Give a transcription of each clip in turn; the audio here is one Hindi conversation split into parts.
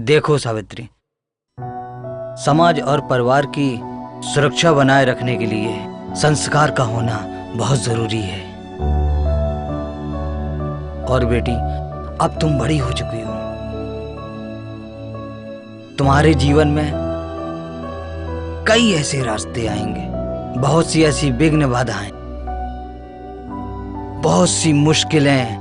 देखो सावित्री, समाज और परिवार की सुरक्षा बनाए रखने के लिए संस्कार का होना बहुत जरूरी है। और बेटी, अब तुम बड़ी हो चुकी हो। तुम्हारे जीवन में कई ऐसे रास्ते आएंगे, बहुत सी ऐसी विघ्न बाधाएं, बहुत सी मुश्किलें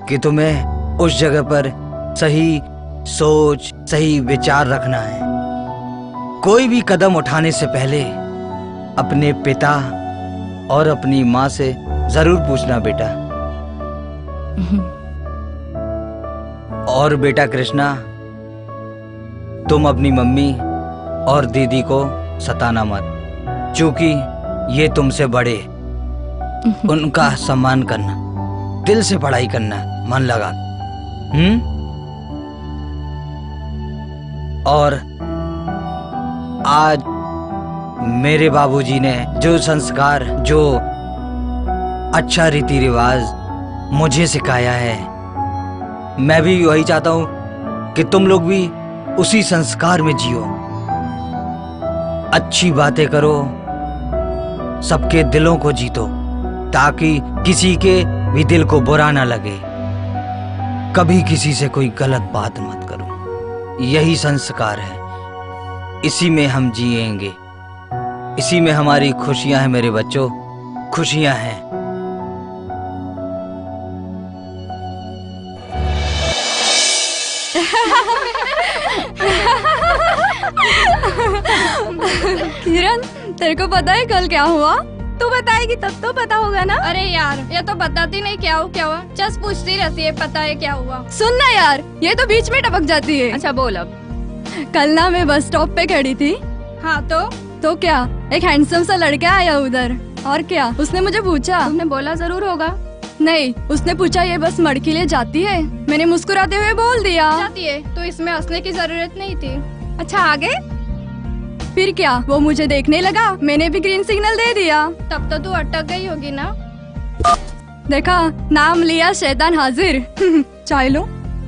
कि तुम्हें उस जगह पर सही सोच, सही विचार रखना है। कोई भी कदम उठाने से पहले अपने पिता और अपनी माँ से जरूर पूछना बेटा। और बेटा कृष्णा, तुम अपनी मम्मी और दीदी को सताना मत, क्योंकि ये तुमसे बड़े। उनका सम्मान करना, दिल से पढ़ाई करना, मन लगा। और आज मेरे बाबूजी ने जो संस्कार, जो अच्छा रीति रिवाज मुझे सिखाया है, मैं भी वही चाहता हूं कि तुम लोग भी उसी संस्कार में जियो। अच्छी बातें करो, सबके दिलों को जीतो, ताकि किसी के भी दिल को बुरा ना लगे। कभी किसी से कोई गलत बात मत करो। यही संस्कार है, इसी में हम जिएंगे, इसी में हमारी खुशियां हैं मेरे बच्चों, खुशियां हैं। किरण, तेरे को पता है कल क्या हुआ? तू बताएगी तब तो पता होगा ना। अरे यार, ये तो बताती नहीं क्या हुआ। जस्ट पूछती रहती है पता है क्या हुआ। सुन ना यार, ये तो बीच में टपक जाती है। अच्छा बोल अब। कल ना मैं बस स्टॉप पे खड़ी थी। हाँ तो क्या, एक हैंडसम सा लड़का आया उधर। और क्या, उसने मुझे पूछा। तुमने बोला जरूर होगा। नहीं, उसने पूछा ये बस मड़ के लिए जाती है। मैंने मुस्कुराते हुए बोल दिया जाती है, तो इसमें हंसने की जरूरत नहीं थी। अच्छा आगे? फिर क्या, वो मुझे देखने लगा, मैंने भी ग्रीन सिग्नल दे दिया। तब तो तू अटक गई होगी ना। देखा, नाम लिया शैतान हाजिर। चाय लो।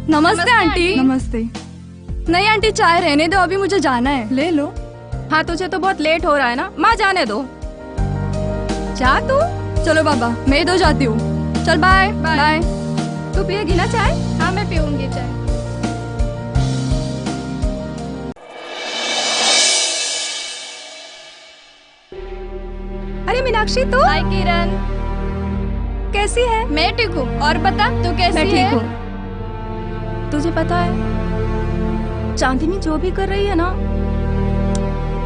नमस्ते आंटी। नमस्ते। नहीं आंटी, चाय रहने दो, अभी मुझे जाना है। ले लो। हाँ, तुझे तो बहुत लेट हो रहा है ना, माँ जाने दो। जा तू। चलो बाबा, मैं तो जाती हूँ। चल बाय बाय। तू पिएगी ना चाय? हाँ मैं पीऊंगी चाय। अरे मीनाक्षी, तू? हाय किरण, कैसी है? मैं ठीक हूँ, और बता तू कैसी है? मैं ठीक हूँ। तुझे पता है चांदनी जो भी कर रही है ना,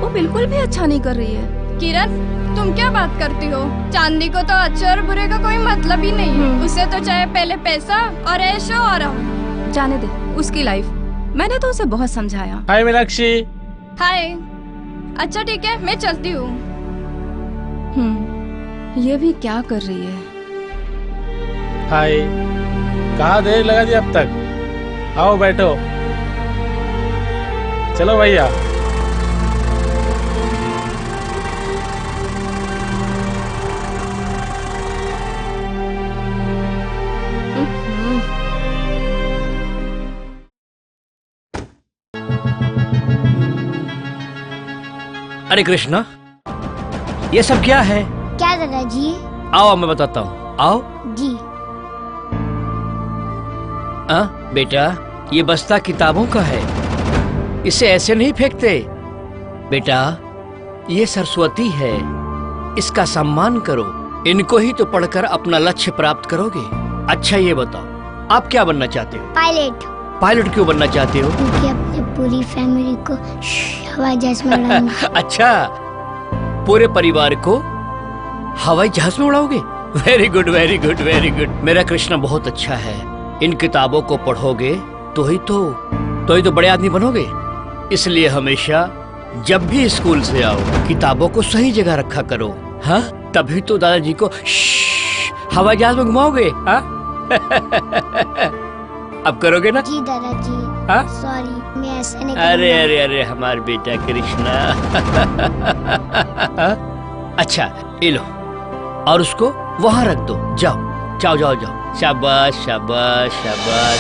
वो बिल्कुल भी अच्छा नहीं कर रही है। किरण, तुम क्या बात करती हो? चांदी को तो अच्छे और बुरे का कोई मतलब ही नहीं है। उसे तो चाहे पहले पैसा और ऐशो और जाने दे उसकी लाइफ। मैंने तो उसे बहुत समझाया। हाय मीनाक्षी। हाय। अच्छा ठीक है, मैं चलती हूँ। ये भी क्या कर रही है? हाय, कहाँ देर लगा दी अब तक? आओ बैठो। चलो भैया। अरे कृष्णा, ये सब क्या है? क्या दादाजी? आओ मैं बताता हूँ, आओ। जी। बेटा, ये बस्ता किताबों का है, इसे ऐसे नहीं फेंकते। बेटा, ये सरस्वती है, इसका सम्मान करो। इनको ही तो पढ़कर अपना लक्ष्य प्राप्त करोगे। अच्छा ये बताओ, आप क्या बनना चाहते हो? पायलट। पायलट क्यों बनना चाहते हो? क्योंकि अपनी पूरी फैमिली को हवाई जहाज में उड़ाऊंगा। अच्छा, पूरे परिवार को हवाई जहाज में उड़ाओगे? Very good very good very good. मेरा कृष्णा बहुत अच्छा है। इन किताबों को पढ़ोगे तो ही तो बड़े आदमी बनोगे। इसलिए हमेशा जब भी स्कूल से आओ, किताबों को सही जगह रखा करो। हाँ, तभी तो दादाजी को हवाई जहाज में घुमाओगे। हाँ? अब करोगे ना? जी दादाजी। हाँ? सॉरी, मैं ऐसा नहीं अरे करूँगा। अरे अरे हमारा बेटा कृष्णा। अच्छा ये लो, और उसको वहां रख दो। जाओ जाओ जाओ जाओ। शाबाश शाबाश शाबाश।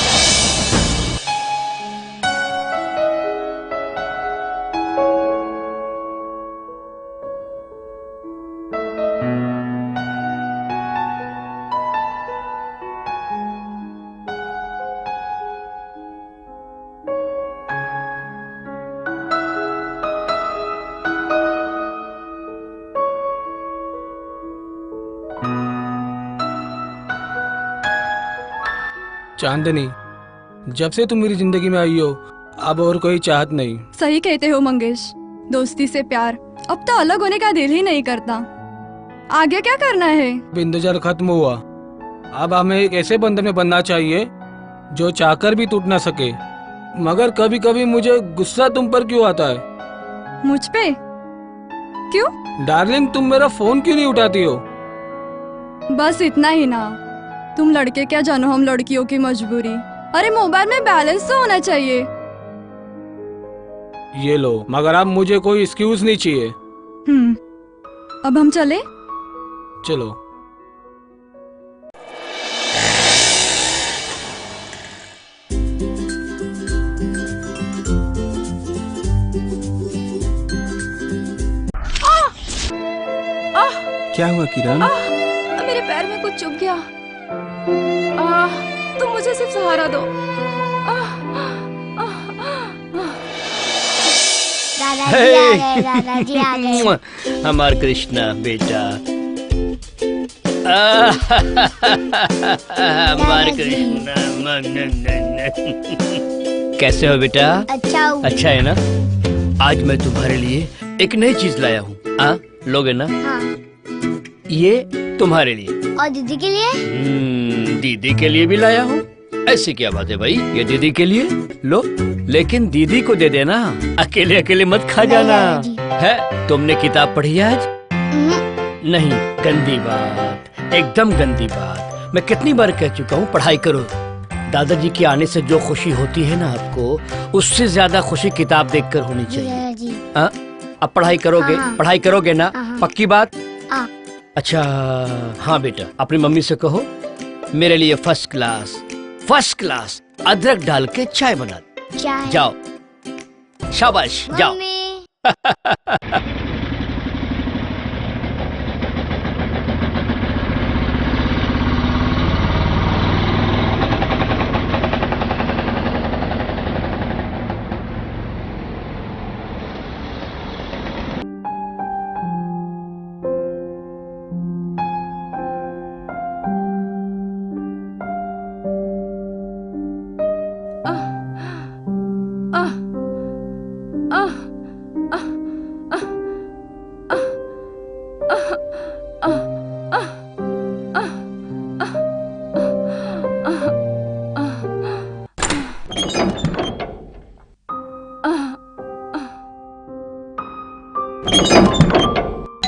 चांदनी, जब से तुम मेरी जिंदगी में आई हो अब और कोई चाहत नहीं। सही कहते हो मंगेश, दोस्ती से प्यार, अब तो अलग होने का दिल ही नहीं करता। आगे क्या करना है? अब इंतजार खत्म हुआ, अब हमें एक ऐसे बंधन में बनना चाहिए जो चाहकर भी टूट ना सके। मगर कभी कभी मुझे गुस्सा तुम पर क्यों आता है? मुझ पे? क्यों? डार्लिंग, तुम मेरा फोन क्यों नहीं उठाती हो? बस इतना ही ना, तुम लड़के क्या जानो हम लड़कियों की मजबूरी। अरे मोबाइल में बैलेंस तो होना चाहिए। ये लो, मगर अब मुझे कोई एक्सक्यूज नहीं चाहिए। अब हम चले? चलो। क्या हुआ किरण? मेरे पैर में कुछ चुभ गया। तुम मुझे सिर्फ सहारा दो। दादाजी आ गए, दादाजी आ गए। हमार कृष्णा बेटा, हमार कृष्णा। कैसे हो बेटा? अच्छा हूँ। अच्छा है ना? आज मैं तुम्हारे लिए एक नई चीज लाया हूँ। लोगे ना? हाँ। ये तुम्हारे लिए। और दीदी के लिए? दीदी के लिए भी लाया हूँ। ऐसी क्या बात है भाई, ये दीदी के लिए लो, लेकिन दीदी को दे देना, अकेले अकेले मत खा जाना। है? तुमने किताब पढ़ी है आज? नहीं, गंदी बात, एकदम गंदी बात। मैं कितनी बार कह चुका हूँ पढ़ाई करो। दादाजी के आने से जो खुशी होती है ना आपको, उससे ज्यादा खुशी किताब देखकर होनी चाहिए। अब पढ़ाई करोगे? हाँ। पढ़ाई करोगे ना? हाँ। पक्की बात? हाँ। अच्छा हाँ बेटा, अपनी मम्मी से कहो मेरे लिए फर्स्ट क्लास अदरक डाल के चाय बना दे। चाय? जाओ, शाबाश, जाओ। मम्मी।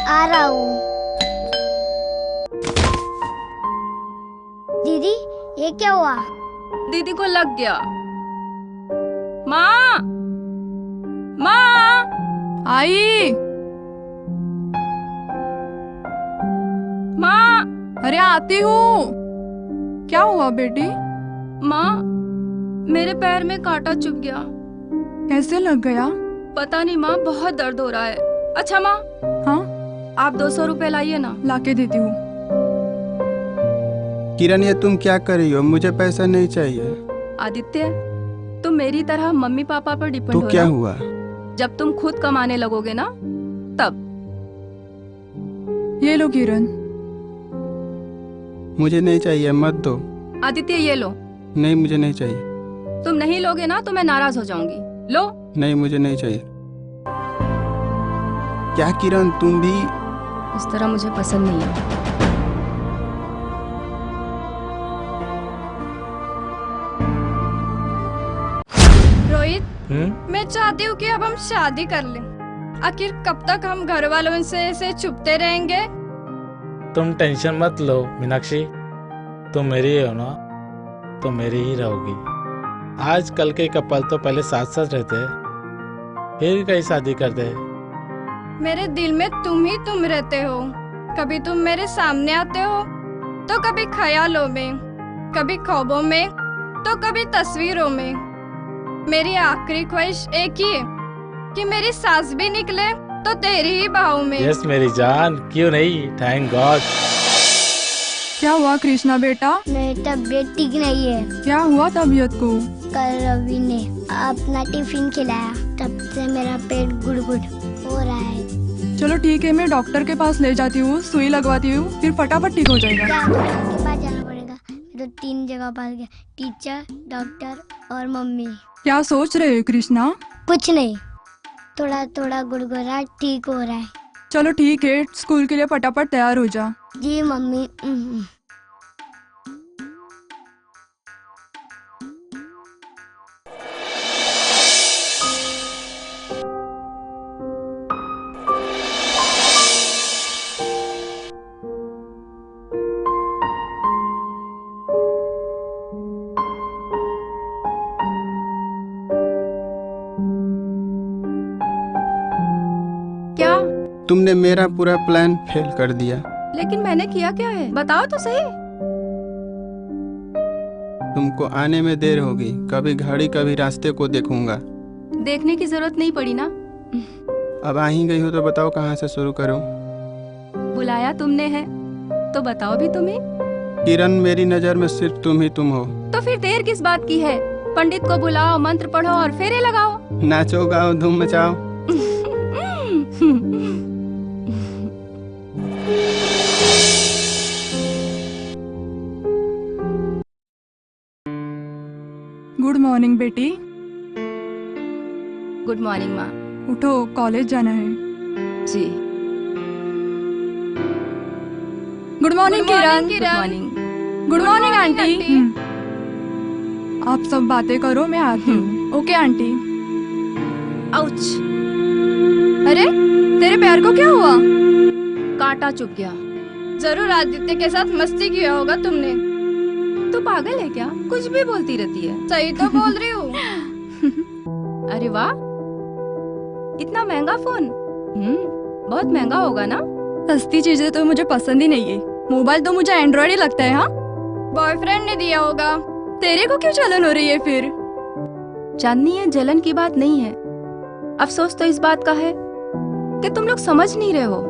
आ रहा हूँ। दीदी, ये क्या हुआ? दीदी को लग गया। माँ, माँ, आई। माँ, अरे आती हूँ। क्या हुआ बेटी? माँ, मेरे पैर में कांटा चुभ गया। कैसे लग गया? पता नहीं माँ, बहुत दर्द हो रहा है। अच्छा माँ, हाँ, आप 200 रुपए लाइए ना। लाके देती हूँ। किरण, ये तुम क्या कर रही हो? मुझे पैसा नहीं चाहिए। आदित्य, तुम मेरी तरह मम्मी पापा पर डिपेंड तो हो क्या ना। हुआ? जब तुम खुद कमाने लगोगे ना, तब। ये लो किरण। मुझे नहीं चाहिए, मत दो। आदित्य, ये लो। नहीं, मुझे नहीं चाहिए। तुम नहीं लोगे ना तो मैं नाराज हो जाऊंगी। लो। नहीं, मुझे नहीं चाहिए। क्या किरण, तुम भी? इस तरह मुझे पसंद नहीं है। रोहित, मैं चाहती हूँ कि अब हम शादी कर लें। आखिर कब तक हम घर वालों से ऐसे छुपते रहेंगे? तुम टेंशन मत लो मीनाक्षी, तुम मेरी हो ना, तो मेरी ही रहोगी। आजकल के कपल तो पहले साथ साथ रहते हैं, फिर कहीं शादी करते हैं। मेरे दिल में तुम ही तुम रहते हो। कभी तुम मेरे सामने आते हो तो कभी ख्यालों में, कभी ख्वाबों में तो कभी तस्वीरों में। मेरी आखिरी ख्वाहिश एक ही है कि मेरी सांस भी निकले तो तेरी ही बाहों में। यस मेरी जान, क्यों नहीं, थैंक गॉड। क्या हुआ कृष्णा बेटा? मेरी तबीयत ठीक नहीं है। क्या हुआ तबीयत को? कल रवि ने अपना टिफिन खिलाया, तब से मेरा पेट गुड़गुड़ हो रहा है। चलो ठीक है, मैं डॉक्टर के पास ले जाती हूँ, सुई लगवाती हूँ, फिर फटाफट ठीक हो जाएगा। क्या डॉक्टर के पास जाना पड़ेगा? तो 3 जगह पढ़ गया, टीचर, डॉक्टर और मम्मी। क्या सोच रहे हो कृष्णा? कुछ नहीं, थोड़ा थोड़ा गुड़गुड़ा ठीक हो रहा है। चलो ठीक है, स्कूल के लिए फटाफट तैयार हो जा। जी मम्मी। क्या? तुमने मेरा पूरा प्लान फेल कर दिया। लेकिन मैंने किया क्या है, बताओ तो सही। तुमको आने में देर होगी, कभी घड़ी कभी रास्ते को देखूंगा। देखने की जरूरत नहीं पड़ी ना। अब आ ही गई हो तो बताओ कहाँ से शुरू करूं? बुलाया तुमने है तो बताओ भी तुम्हें। किरण, मेरी नजर में सिर्फ तुम ही तुम हो। तो फिर देर किस बात की है? पंडित को बुलाओ, मंत्र पढ़ो और फेरे लगाओ। नाचो, गाओ, धूम मचाओ। गुड मॉर्निंग बेटी। गुड मॉर्निंग माँ। उठो, कॉलेज जाना है। जी। Good morning Kiran. Good morning. Good morning aunty. आप सब बातें करो, मैं आती हूँ। Okay aunty. आउच। अरे तेरे पैर को क्या हुआ? कांटा चुभ गया। जरूर आदित्य के साथ मस्ती किया होगा तुमने। तू पागल है क्या? कुछ भी बोलती रहती है। सही तो बोल रही हूँ। अरे वाह, इतना महंगा फोन। बहुत महंगा होगा ना? सस्ती चीजें तो मुझे पसंद ही नहीं है। मोबाइल तो मुझे एंड्रॉइड ही लगता है। हाँ, बॉयफ्रेंड ने दिया होगा। तेरे को क्यों जलन हो रही है फिर? चांदनी, ये जलन की बात नहीं है। अफसोस तो इस बात का है कि तुम लोग समझ नहीं रहे हो।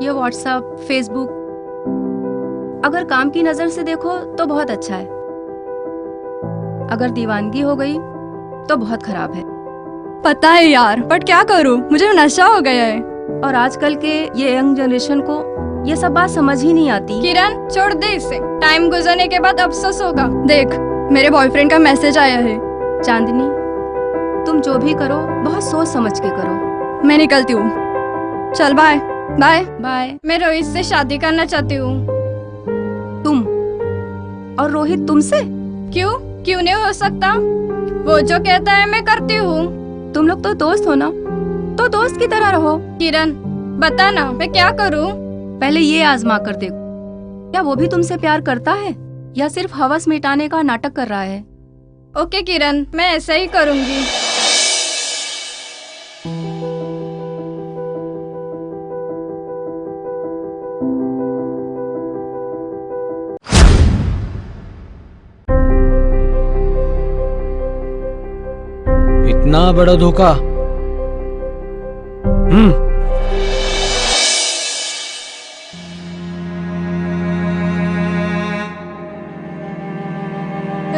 ये व्हाट्सएप, फेसबुक अगर काम की नजर से देखो तो बहुत अच्छा है, अगर दीवानगी हो गई तो बहुत खराब है। पता है यार, बट क्या करूँ, मुझे नशा हो गया है। और आजकल के ये यंग जनरेशन को ये सब बात समझ ही नहीं आती। किरण, छोड़ दे इसे। टाइम गुजरने के बाद अफसोस होगा। देख, मेरे बॉयफ्रेंड का मैसेज आया है। चांदनी, तुम जो भी करो बहुत सोच समझ के करो। मैं निकलती हूँ। चल बाय। Bye bye. मैं रोहित से शादी करना चाहती हूँ। तुम और रोहित तुमसे? क्यों? क्यों नहीं हो सकता? वो जो कहता है मैं करती हूँ। तुम लोग तो दोस्त हो ना, तो दोस्त की तरह रहो। किरण, बता ना, मैं क्या करूँ? पहले ये आजमा कर देखो, क्या वो भी तुमसे प्यार करता है या सिर्फ हवस मिटाने का नाटक कर रहा है? ओके किरण, मैं ऐसा ही करूँगी। इतना बड़ा धोखा।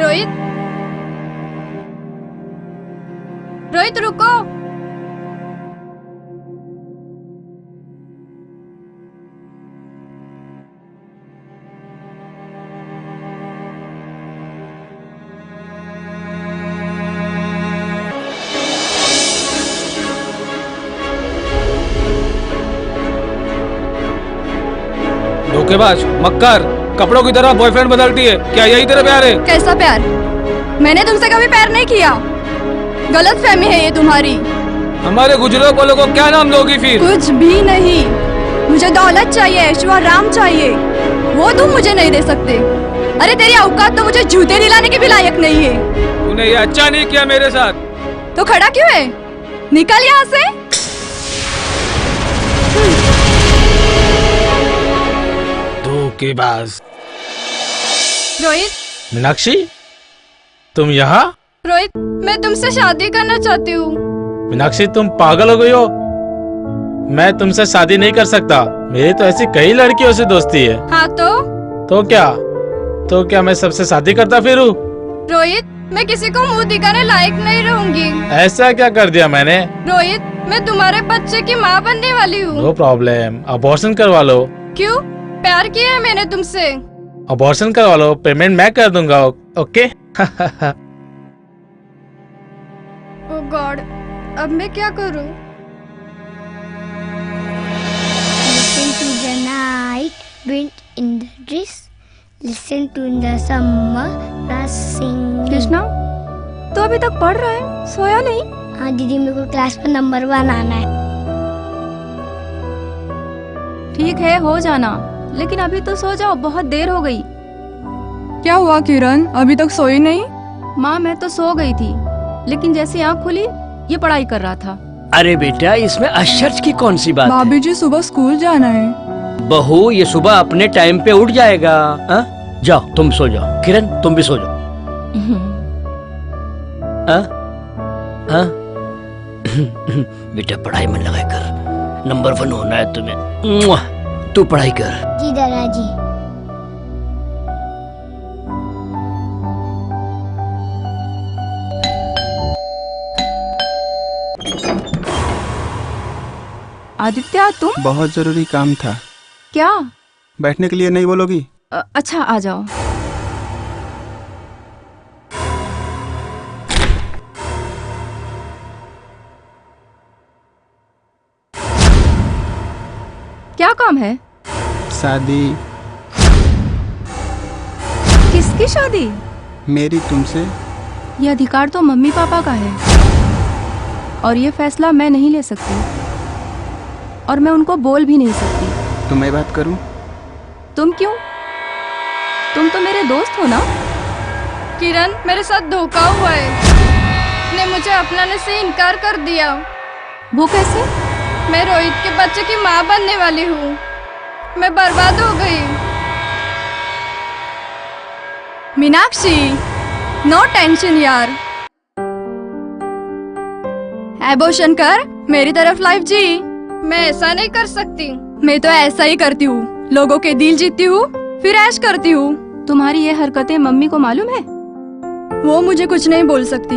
रोहित, रोहित रुको। धोखेबाज, मक्कार, कपड़ों की तरह बॉयफ्रेंड बदलती है। क्या यही तेरा प्यार है? कैसा प्यार? मैंने तुमसे कभी प्यार नहीं किया। गलत फहमी है ये तुम्हारी। हमारे गुजरे पलों को क्या नाम दोगी फिर? कुछ भी नहीं। मुझे दौलत चाहिए, ऐश्वर्य चाहिए, वो तुम मुझे नहीं दे सकते। अरे तेरी औकात तो मुझे जूते दिलाने के भी लायक नहीं है। तूने ये अच्छा नहीं किया मेरे साथ। तो खड़ा क्यों है? निकल यहाँ से। धोखेबाज। रोहित, मीनाक्षी, तुम यहाँ? रोहित, मैं तुमसे शादी करना चाहती हूँ। मीनाक्षी, तुम पागल हो गई हो? मैं तुमसे शादी नहीं कर सकता। मेरी तो ऐसी कई लड़कियों से दोस्ती है। हाँ तो क्या मैं सबसे शादी करता फिरूं? रोहित, मैं किसी को मुंह दिखाने लायक नहीं रहूंगी। ऐसा क्या कर दिया मैंने? रोहित, मैं तुम्हारे बच्चे की माँ बनने वाली हूँ। नो प्रॉब्लम, अबॉर्शन करवा लो। क्यों? प्यार किया है मैंने तुमसे। अबॉर्शन करवा लो, पेमेंट मैं कर दूंगा। ओके। ओ गॉड, अब मैं क्या करूं? Listen to the night wind in the trees. Listen to the summer rushing. Krishna, तो अभी तक पढ़ रहा है, सोया नहीं? हाँ दीदी, मेरे को क्लास में नंबर 1 आना है। ठीक है, हो जाना, लेकिन अभी तो सो जाओ, बहुत देर हो गई। क्या हुआ किरण, अभी तक सोई नहीं? माँ, मैं तो सो गई थी, लेकिन जैसे आँख खुली ये पढ़ाई कर रहा था। अरे बेटा, इसमें आश्चर्य की कौन सी बात है? भाभी जी सुबह स्कूल जाना है। बहू, ये सुबह अपने टाइम पे उठ जाएगा। हा? जाओ, तुम सो जाओ। किरण, तुम भी सो जाओ। हा? हा? बेटा, पढ़ाई में लगा कर, नंबर 1 होना है तुम्हें। तू पढ़ाई कर। जी दादाजी। आदित्य, तुम? बहुत जरूरी काम था। क्या? बैठने के लिए नहीं बोलोगी? अच्छा, आ जाओ। क्या काम है? शादी। किसकी शादी? मेरी तुमसे। ये अधिकार तो मम्मी पापा का है, और ये फैसला मैं नहीं ले सकती, और मैं उनको बोल भी नहीं सकती। तो मैं बात करूं? तुम क्यों? तुम तो मेरे दोस्त हो ना? किरण, मेरे साथ धोखा हुआ है। ने मुझे अपनाने से इनकार कर दिया। वो कैसे? मैं रोहित के बच्चे की माँ बनने वाली हूँ। मैं बर्बाद हो गई। मीनाक्षी, नो टेंशन यार। एबॉर्शन कर, मेरी तरफ लाइफ जी। मैं ऐसा नहीं कर सकती। मैं तो ऐसा ही करती हूँ, लोगों के दिल जीतती हूँ, फिर ऐश करती हूँ। तुम्हारी ये हरकतें मम्मी को मालूम है? वो मुझे कुछ नहीं बोल सकती,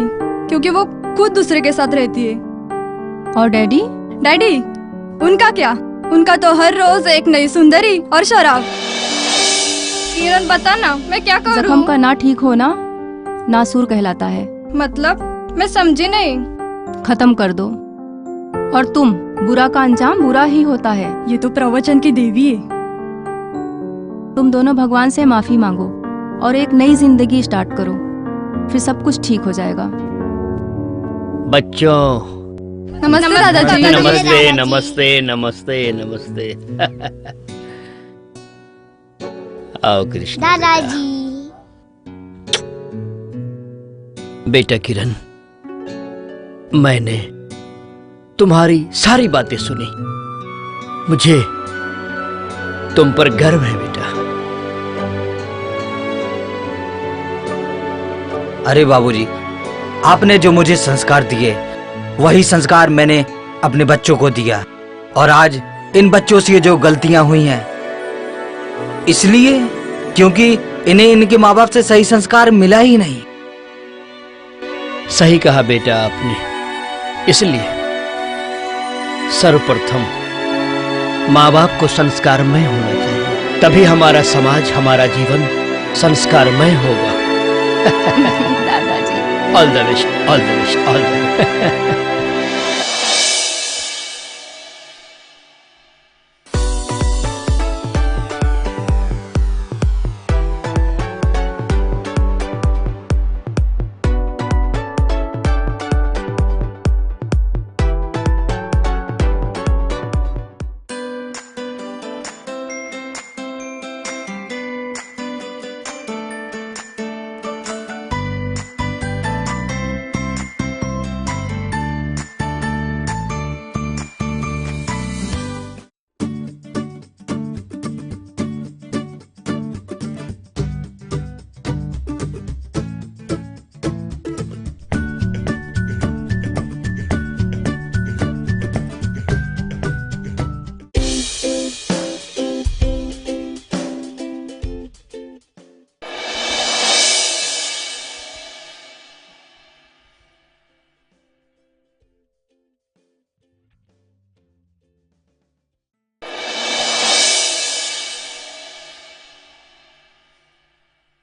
क्योंकि वो खुद दूसरे के साथ रहती है। और डैडी? डैडी, उनका क्या? उनका तो हर रोज एक नई सुंदरी और शराब। किरण, बता ना, मैं क्या जख्म करूं? का ना ठीक होना नासूर कहलाता है। मतलब, मैं समझी नहीं। खत्म कर दो। और तुम, बुरा का अंजाम बुरा ही होता है। ये तो प्रवचन की देवी है। तुम दोनों भगवान से माफी मांगो और एक नई जिंदगी स्टार्ट करो, फिर सब कुछ ठीक हो जाएगा। बच्चों, नमस्ते दादाजी। नमस्ते नमस्ते नमस्ते नमस्ते। आओ कृष्ण। दादाजी। बेटा किरण, मैंने तुम्हारी सारी बातें सुनी। मुझे तुम पर गर्व है बेटा। अरे बाबूजी, आपने जो मुझे संस्कार दिए, वही संस्कार मैंने अपने बच्चों को दिया। और आज इन बच्चों से जो गलतियां हुई हैं, इसलिए क्योंकि इन्हें इनके माँ बाप से सही संस्कार मिला ही नहीं। सही कहा बेटा आपने। इसलिए सर्वप्रथम माँ बाप को संस्कारमय होना चाहिए, तभी हमारा समाज, हमारा जीवन संस्कारमय होगा। दादाजी। All the best, all the best, all the best.